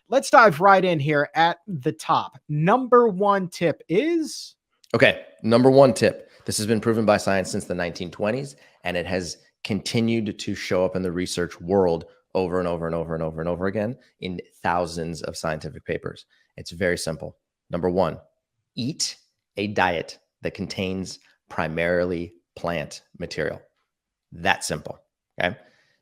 let's dive right in here at the top. Number one tip is? Okay, number one tip. This has been proven by science since the 1920s, and it has continued to show up in the research world over and over and over and over and over again in thousands of scientific papers. It's very simple. Number one, eat a diet that contains primarily plant material. That simple, okay?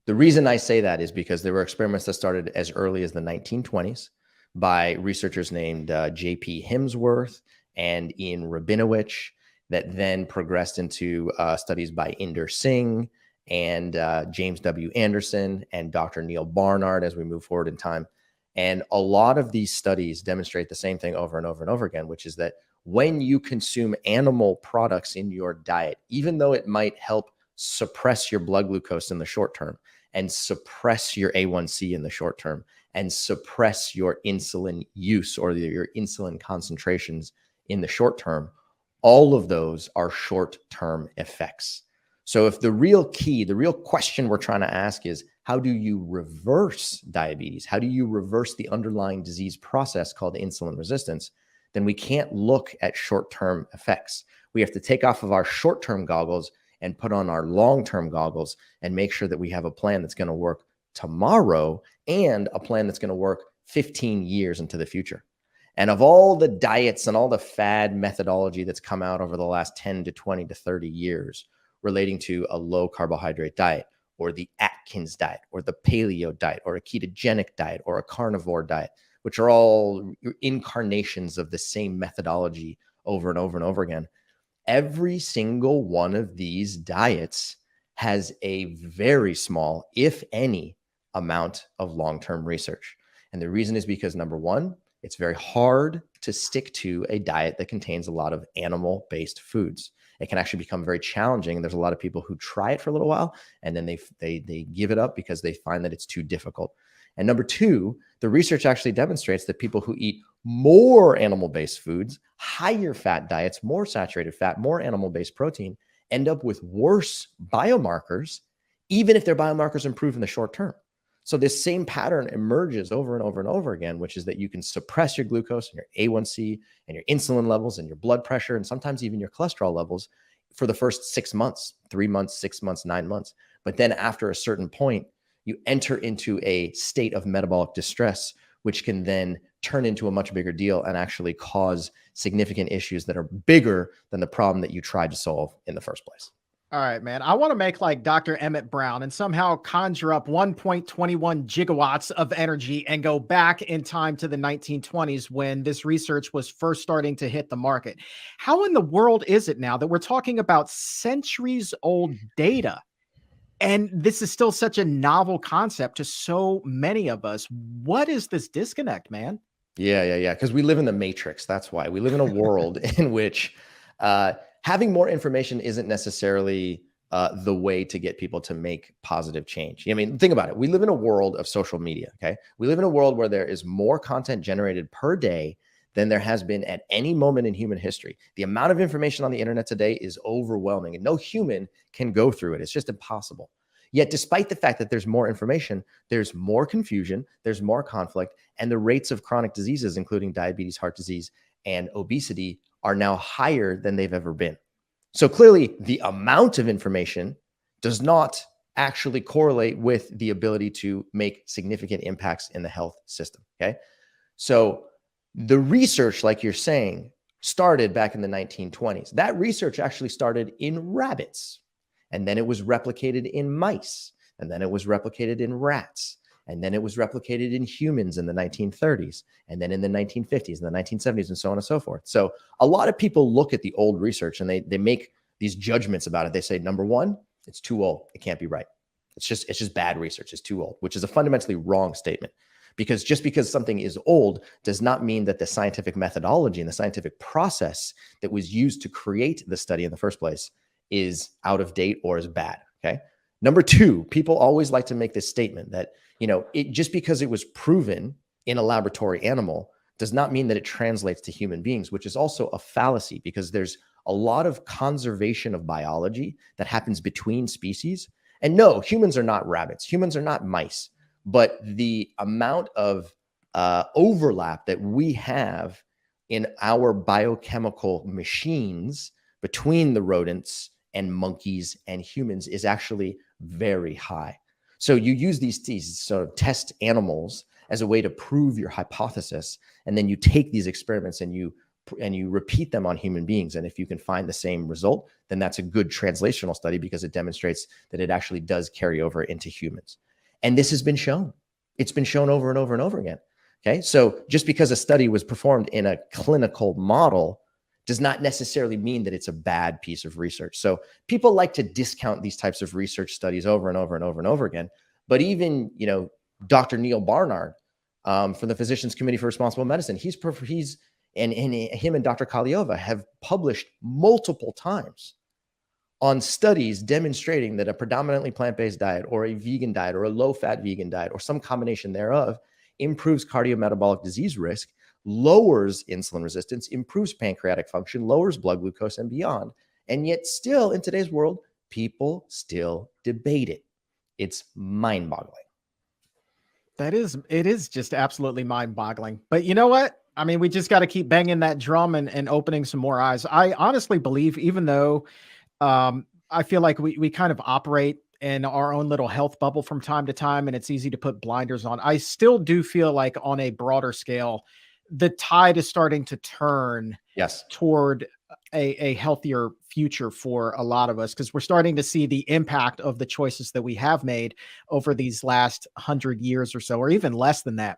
The reason I say that is because there were experiments that started as early as the 1920s by researchers named J.P. Himsworth and Ian Rabinowitz that then progressed into studies by Inder Singh and James W. Anderson and Dr. Neil Barnard as we move forward in time. And a lot of these studies demonstrate the same thing over and over and over again, which is that when you consume animal products in your diet, even though it might help suppress your blood glucose in the short term and suppress your A1C in the short term and suppress your insulin use or your insulin concentrations in the short term, all of those are short-term effects. So if the real key, the real question we're trying to ask is, how do you reverse diabetes? How do you reverse the underlying disease process called insulin resistance? Then we can't look at short-term effects. We have to take off of our short-term goggles and put on our long-term goggles and make sure that we have a plan that's going to work tomorrow and a plan that's going to work 15 years into the future. And of all the diets and all the fad methodology that's come out over the last 10 to 20 to 30 years relating to a low carbohydrate diet or the Atkins diet or the paleo diet or a ketogenic diet or a carnivore diet, which are all incarnations of the same methodology over and over and over again, every single one of these diets has a very small, if any, amount of long-term research. And the reason is because, number one, it's very hard to stick to a diet that contains a lot of animal-based foods. It can actually become very challenging. There's a lot of people who try it for a little while and then they give it up because they find that it's too difficult. And number two, the research actually demonstrates that people who eat more animal-based foods, higher fat diets, more saturated fat, more animal-based protein, end up with worse biomarkers, even if their biomarkers improve in the short term. So this same pattern emerges over and over and over again, which is that you can suppress your glucose and your A1C and your insulin levels and your blood pressure and sometimes even your cholesterol levels for the first 6 months, 3 months, 6 months, 9 months. But then after a certain point, you enter into a state of metabolic distress, which can then turn into a much bigger deal and actually cause significant issues that are bigger than the problem that you tried to solve in the first place. All right, man. I want to make like Dr. Emmett Brown and somehow conjure up 1.21 gigawatts of energy and go back in time to the 1920s when this research was first starting to hit the market. How in the world is it now that we're talking about centuries old data and this is still such a novel concept to so many of us? What is this disconnect, man? Yeah. Because we live in the matrix. That's why we live in a world in which having more information isn't necessarily the way to get people to make positive change. I mean, think about it. We live in a world of social media, okay? We live in a world where there is more content generated per day than there has been at any moment in human history. The amount of information on the internet today is overwhelming, and no human can go through it. It's just impossible. Yet, despite the fact that there's more information, there's more confusion, there's more conflict, and the rates of chronic diseases, including diabetes, heart disease, and obesity, are now higher than they've ever been. So clearly, the amount of information does not actually correlate with the ability to make significant impacts in the health system, okay? So the research, like you're saying, started back in the 1920s. That research actually started in rabbits, and then it was replicated in mice, and then it was replicated in rats, and then it was replicated in humans in the 1930s, and then in the 1950s, and the 1970s, and so on and so forth. So a lot of people look at the old research and they make these judgments about it. They say, number one, it's too old. It can't be right. It's just bad research. It's too old, which is a fundamentally wrong statement. Because just because something is old does not mean that the scientific methodology and the scientific process that was used to create the study in the first place is out of date or is bad, okay? Number two, people always like to make this statement that, just because it was proven in a laboratory animal does not mean that it translates to human beings, which is also a fallacy because there's a lot of conservation of biology that happens between species. And no, humans are not rabbits. Humans are not mice. But the amount of overlap that we have in our biochemical machines between the rodents and monkeys and humans is actually very high. So you use these sort of test animals as a way to prove your hypothesis, and then you take these experiments and you repeat them on human beings. And if you can find the same result, then that's a good translational study because it demonstrates that it actually does carry over into humans. And this has been shown. It's been shown over and over and over again. Okay. So just because a study was performed in a clinical model does not necessarily mean that it's a bad piece of research. So people like to discount these types of research studies over and over and over and over again. But even, Dr. Neil Barnard from the Physicians Committee for Responsible Medicine, and him and Dr. Kaliova have published multiple times on studies demonstrating that a predominantly plant-based diet or a vegan diet or a low-fat vegan diet or some combination thereof improves cardiometabolic disease risk, lowers insulin resistance, improves pancreatic function, lowers blood glucose, and beyond. And yet still, in today's world, people still debate it. It's mind-boggling. It is just absolutely mind-boggling. But you know what? I mean, we just got to keep banging that drum and opening some more eyes. I honestly believe, even though I feel like we kind of operate in our own little health bubble from time to time, and it's easy to put blinders on, I still do feel like on a broader scale, the tide is starting to turn toward a healthier future for a lot of us, because we're starting to see the impact of the choices that we have made over these last 100 years or so, or even less than that.